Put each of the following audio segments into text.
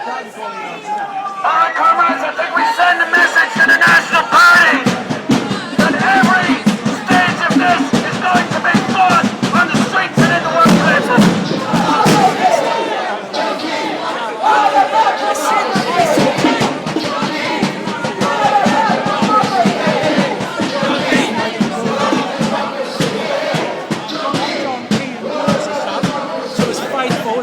Alright, comrades, I think we send a message to the National Party that every stage of this is going to be fought on the streets and in the workplaces.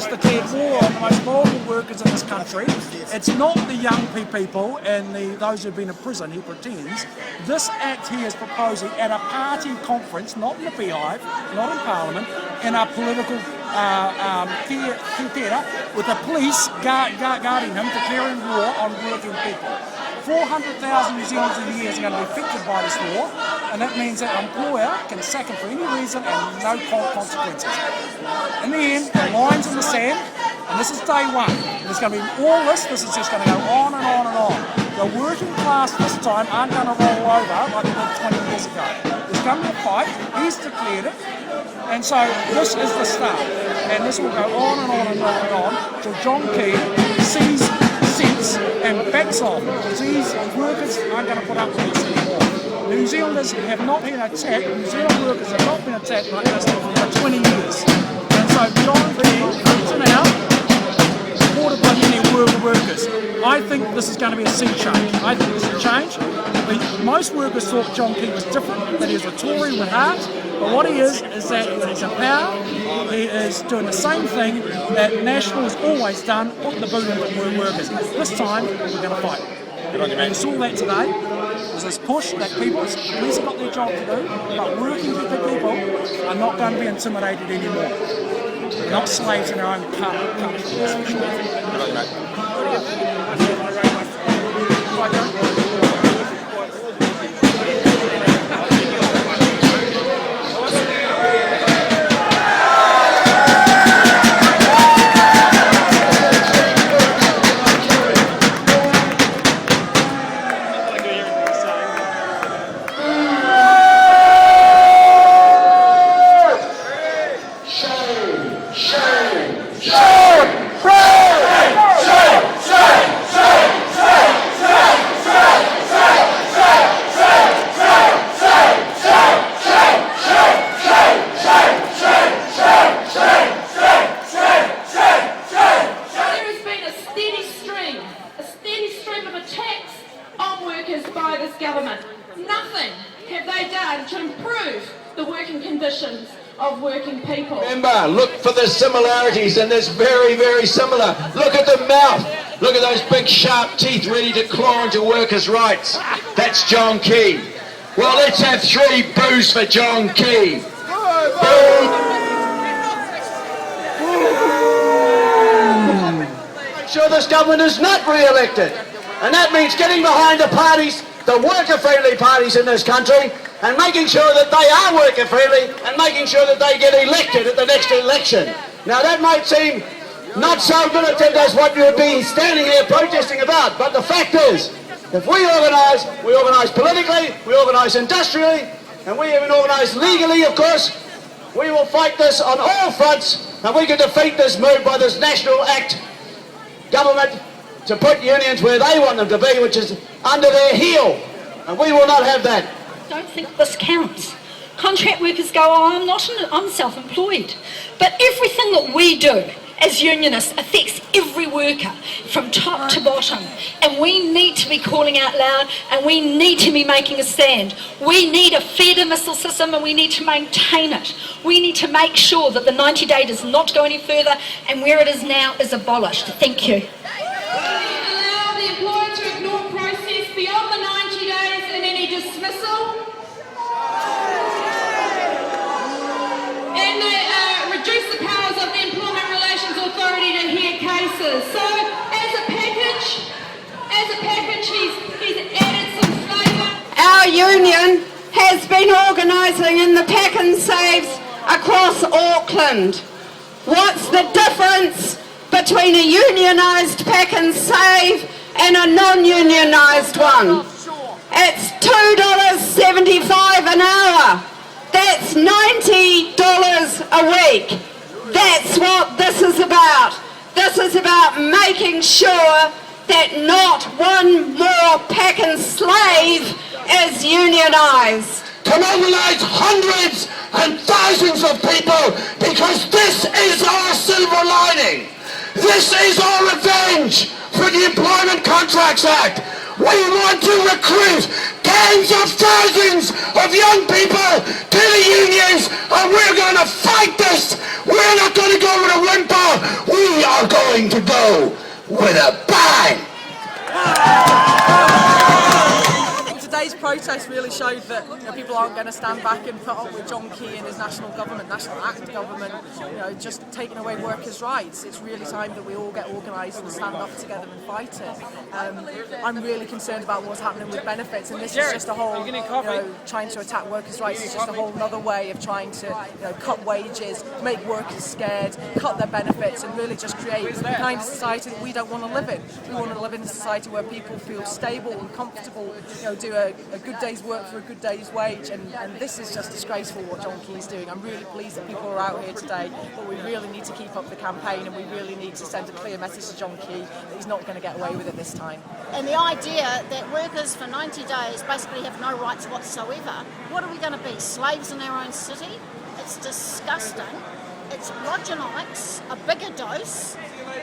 Declared war on the most vulnerable workers in this country. It's not the young people and those who've been in prison, he pretends. This act he is proposing at a party conference, not in the beehive, not in Parliament, in a political theatre with the police guarding him, declaring war on working people. 400,000 New Zealanders a year is going to be affected by this law, and that means that an employer can sack him for any reason and no consequences. In the end, the line's in the sand, and this is day one. There's going to be all this is just going to go on and on and on. The working class this time aren't going to roll over like they did 20 years ago. There's going to be a fight, he's declared it, and so this is the start. And this will go on and on and on and on till John Key sees sense and backs off, because these workers aren't going to put up with this anymore. New Zealanders have not been attacked, New Zealand workers have not been attacked like this for 20 years. And so John Key comes in out, supported by many workers. I think this is going to be a sea change. I think this is a change. Most workers thought John Key was different, that he was a Tory with heart, but what he is that he's in power, he is doing the same thing that National has always done, put the boot into workers. This time, we're going to fight. Good on you, And we mate. saw that today. There's this push that police have got their job to do, but working people are not going to be intimidated anymore. They're not slaves in their own country. Good on you, mate. By this government. Nothing have they done to improve the working conditions of working people. Remember, look for the similarities, and it's very, very similar. Look at the mouth. Look at those big sharp teeth ready to claw into workers' rights. That's John Key. Well, let's have 3 boos for John Key. Make sure this government is not re-elected. And that means getting behind the parties, the worker-friendly parties in this country, and making sure that they are worker-friendly and making sure that they get elected at the next election. Now that might seem not so militant as what you would be standing here protesting about, but the fact is, if we organise politically, we organise industrially, and we even organise legally, of course, we will fight this on all fronts, and we can defeat this move by this National Act government to put unions where they want them to be, which is under their heel. And we will not have that. I don't think this counts. Contract workers go, oh, I'm self-employed. But everything that we do as unionists affects every worker from top to bottom. And we need to be calling out loud, and we need to be making a stand. We need a fair dismissal system, and we need to maintain it. We need to make sure that the 90-day does not go any further, and where it is now is abolished. Thank you. Allow the employer to ignore process beyond the 90 days in any dismissal. And they reduce the powers of the Employment Relations Authority to hear cases. So as a package, he's added some flavour. Our union has been organising in the pack and saves across Auckland. What's the difference between a unionised pack and save and a non-unionised one? It's $2.75 an hour. That's $90 a week. That's what this is about. This is about making sure that not one more Packer slave is unionised. To mobilise hundreds and thousands of people, because this is our silver lining. This is our revenge for the Employment Contracts Act. We want to recruit tens of thousands of young people to the unions, and we're going to fight this. We're not going to go with a whimper. We are going to go with a bang. Today's protest really showed that people aren't going to stand back and put up with John Key and his National Act government, just taking away workers' rights. It's really time that we all get organised and stand up together and fight it. I'm really concerned about what's happening with benefits, and this is just a whole, trying to attack workers' rights is just a whole other way of trying to cut wages, make workers scared, cut their benefits, and really just create the kind of society that we don't want to live in. We want to live in a society where people feel stable and comfortable, do a good day's work for a good day's wage, and this is just disgraceful what John Key's doing. I'm really pleased that people are out here today, but we really need to keep up the campaign, and we really need to send a clear message to John Key that he's not going to get away with it this time. And the idea that workers for 90 days basically have no rights whatsoever, what are we going to be, slaves in our own city? It's disgusting. It's Rogenomics, a bigger dose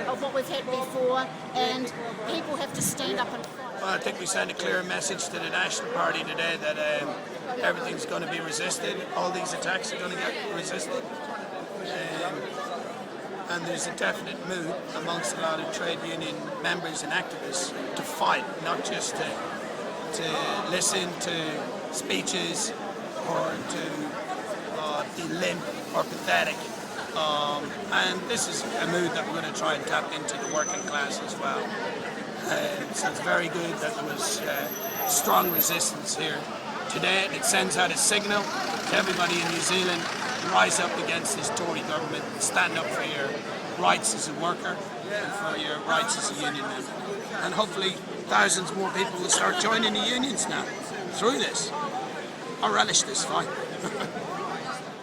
of what we've had before, and people have to stand up and fight. Well, I think we send a clear message to the National Party today that everything's going to be resisted. All these attacks are going to get resisted. And there's a definite mood amongst a lot of trade union members and activists to fight, not just to listen to speeches or to be limp or pathetic. And this is a mood that we're going to try and tap into the working class as well. So it's very good that there was strong resistance here today. It sends out a signal to everybody in New Zealand to rise up against this Tory government, stand up for your rights as a worker and for your rights as a union member. And hopefully thousands more people will start joining the unions now through this. I relish this fight.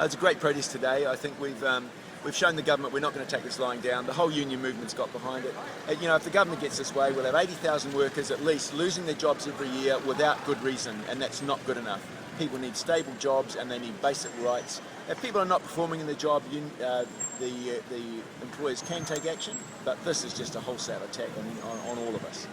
It's a great protest today. I think we've shown the government we're not going to take this lying down. The whole union movement's got behind it. If the government gets this way, we'll have 80,000 workers at least losing their jobs every year without good reason, and that's not good enough. People need stable jobs and they need basic rights. If people are not performing in their job, the employers can take action, but this is just a wholesale attack on all of us.